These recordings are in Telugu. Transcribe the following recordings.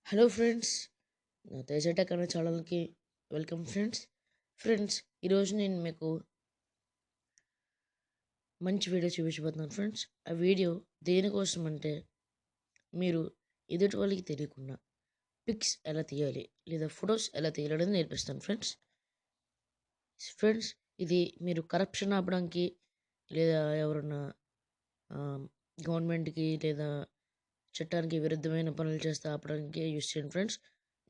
హలో ఫ్రెండ్స్, నా తేజటెక్ అనే ఛానల్కి వెల్కమ్ ఫ్రెండ్స్. ఈరోజు నేను మీకు మంచి వీడియో చూపించబోతున్నాను ఫ్రెండ్స్. ఆ వీడియో దేనికోసం అంటే మీరు ఎదుటి వాళ్ళకి తెలియకుండా పిక్స్ ఎలా తీయాలి లేదా ఫొటోస్ ఎలా తీయాలి అనేది నేర్పిస్తాను ఫ్రెండ్స్. ఇది మీరు కరప్షన్ ఆపడానికి లేదా ఎవరన్నా గవర్నమెంట్కి లేదా చట్టానికి విరుద్ధమైన పనులు చేస్తే ఆపడానికి యూస్ చేయండి ఫ్రెండ్స్.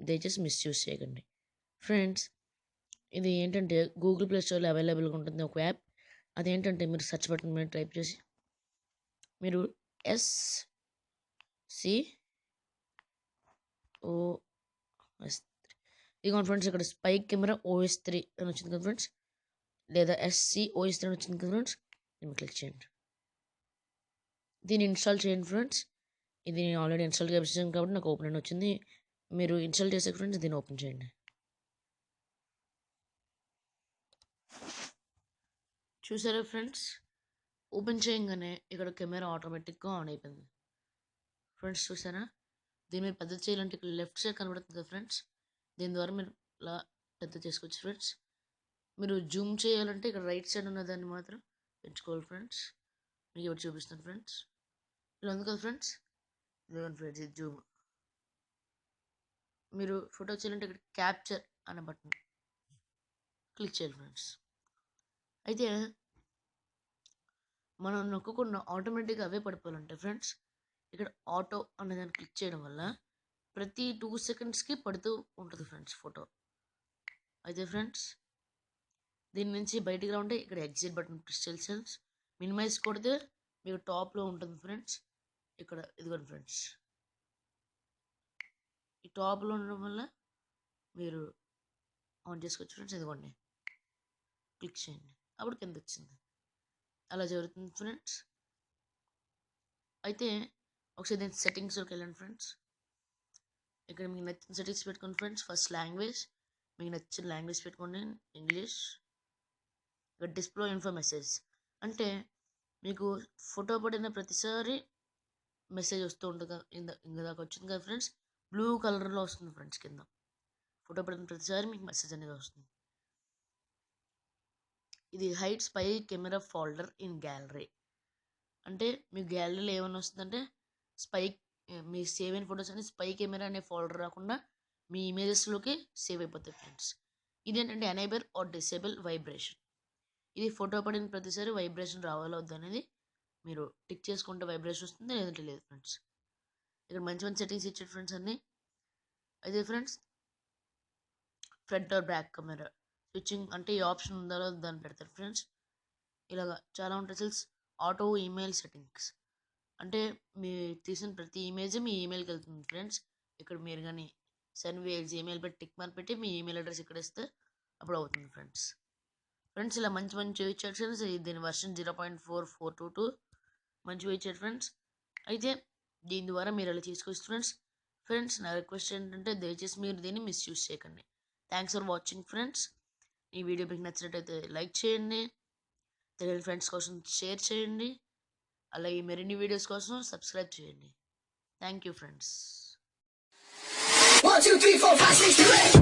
దయచేసి మిస్యూజ్ చేయకండి ఫ్రెండ్స్. ఇది ఏంటంటే గూగుల్ ప్లే స్టోర్లో అవైలబుల్గా ఉంటుంది ఒక యాప్. అదేంటంటే మీరు సెర్చ్ బటన్ మీద టైప్ చేసి మీరు SCOS ఇదిగోండి ఫ్రెండ్స్. ఇక్కడ స్పై కెమెరా OS3 అని వచ్చింది కదా ఫ్రెండ్స్, లేదా SCOS3 అని వచ్చింది కదా ఫ్రెండ్స్. దీన్ని క్లిక్ చేయండి. దీన్ని ఇన్స్టాల్ చేయండి ఫ్రెండ్స్. ఇది నేను ఆల్రెడీ ఇన్స్టాల్ చేసాను కాబట్టి నాకు ఓపెన్ అని వచ్చింది. మీరు ఇన్స్టాల్ చేసే ఫ్రెండ్స్ దీన్ని ఓపెన్ చేయండి. చూసారా ఫ్రెండ్స్, ఓపెన్ చేయగానే ఇక్కడ కెమెరా ఆటోమేటిక్గా ఆన్ అయిపోయింది ఫ్రెండ్స్. చూసారా, దీని మీద పెద్ద చేయాలంటే ఇక్కడ లెఫ్ట్ సైడ్ కనబడుతుంది కదా ఫ్రెండ్స్. దీని ద్వారా మీరు ఇలా పెద్ద చేసుకోవచ్చు ఫ్రెండ్స్. మీరు జూమ్ చేయాలంటే ఇక్కడ రైట్ సైడ్ ఉన్న దాన్ని మాత్రం పెంచుకోవాలి ఫ్రెండ్స్. మీకు ఎవరు చూపిస్తాను ఫ్రెండ్స్. ఇలా ఉంది కదా ఫ్రెండ్స్. ఇదిగోండి ఫ్రెండ్స్, ఇది జూమ్. మీరు ఫోటో చేయాలంటే ఇక్కడ క్యాప్చర్ అనే బటన్ క్లిక్ చేయాలి ఫ్రెండ్స్. అయితే మనం నొక్కకుండా ఆటోమేటిక్గా అవే పడిపోవాలంటే ఫ్రెండ్స్, ఇక్కడ ఆటో అనే దాన్ని క్లిక్ చేయడం వల్ల ప్రతి 2 సెకండ్స్కి పడుతూ ఉంటుంది ఫ్రెండ్స్ ఫోటో. అయితే ఫ్రెండ్స్, దీని నుంచి బయటికి రావాలంటే ఇక్కడ ఎగ్జిట్ బటన్ ప్రెస్ చేయాలి ఫ్రెండ్స్. మినిమైజ్ కొడితే మీకు టాప్లో ఉంటుంది ఫ్రెండ్స్. ఇక్కడ ఇదిగోండి ఫ్రెండ్స్, ఈ టాప్లో ఉండడం వల్ల మీరు ఆన్ చేసుకోవచ్చు ఫ్రెండ్స్. ఇదిగోండి, క్లిక్ చేయండి, అప్పుడు కింద వచ్చింది. అలా జరుగుతుంది ఫ్రెండ్స్. అయితే ఒకసారి దీని సెట్టింగ్స్లోకి వెళ్ళండి ఫ్రెండ్స్. ఇక్కడ మీకు నచ్చిన సెట్టింగ్స్ పెట్టుకోండి ఫ్రెండ్స్. ఫస్ట్ లాంగ్వేజ్, మీకు నచ్చిన లాంగ్వేజ్ పెట్టుకోండి, ఇంగ్లీష్. ఇక్కడ డిస్ప్లే ఇన్ఫో మెసేజ్ అంటే మీకు ఫోటో పడిన ప్రతిసారి మెసేజ్ వస్తూ ఉంటుంది. ఇందాక వచ్చింది కదా ఫ్రెండ్స్, బ్లూ కలర్లో వస్తుంది ఫ్రెండ్స్. కింద ఫోటో పడిన ప్రతిసారి మీకు మెసేజ్ అనేది వస్తుంది. ఇది hide spy camera folder in gallery అంటే మీ గ్యాలరీలో ఏమైనా వస్తుందంటే స్పై మీ సేవ్ అయిన ఫొటోస్ అనేది స్పై కెమెరా అనే ఫోల్డర్ రాకుండా మీ ఇమేజెస్లోకి సేవ్ అయిపోతాయి ఫ్రెండ్స్. ఇదేంటంటే ఎనేబుల్ ఆర్ డిసేబుల్ వైబ్రేషన్. ఇది ఫోటో పడిన ప్రతిసారి వైబ్రేషన్ రావాలో వద్దు అనేది మీరు టిక్ చేసుకుంటే వైబ్రేషన్ వస్తుంది, లేదంటే లేదు ఫ్రెండ్స్. ఇక్కడ మంచి మంచి సెట్టింగ్స్ ఇచ్చారు ఫ్రెండ్స్ అన్నీ. అయితే friends, front are back camera switching అంటే ఈ ఆప్షన్ ఉందో దాన్ని పెడతారు ఫ్రెండ్స్. ఇలాగా చాలా ఉంటాయి సెల్స్. ఆటో ఈమెయిల్ సెట్టింగ్స్ అంటే మీరు తీసిన ప్రతి ఇమేజ్ మీ ఈమెయిల్కి వెళ్తుంది ఫ్రెండ్స్. ఇక్కడ మీరు కానీ జీమెయిల్ పెట్టి టిక్ మార్క్ పెట్టి మీ ఈమెయిల్ అడ్రస్ ఇక్కడ ఇస్తే అప్పుడు అవుతుంది ఫ్రెండ్స్. ఇలా మంచి మంచి ఇచ్చారు ఫ్రెండ్స్. దీని వర్షన్ 0.4422 మంచిగా ఇచ్చారు ఫ్రెండ్స్. అయితే దీని ద్వారా మీరు అలా తీసుకోవచ్చు ఫ్రెండ్స్. నా రిక్వెస్ట్ ఏంటంటే దయచేసి మీరు దీన్ని మిస్యూజ్ చేయకండి. Thanks for watching friends. ఈ వీడియో మీకు నచ్చినట్టయితే లైక్ చేయండి, తెలియని ఫ్రెండ్స్ కోసం షేర్ చేయండి, అలాగే మరిన్ని వీడియోస్ కోసం సబ్స్క్రైబ్ చేయండి. Thank you friends. 1 2 3 4 5 6 7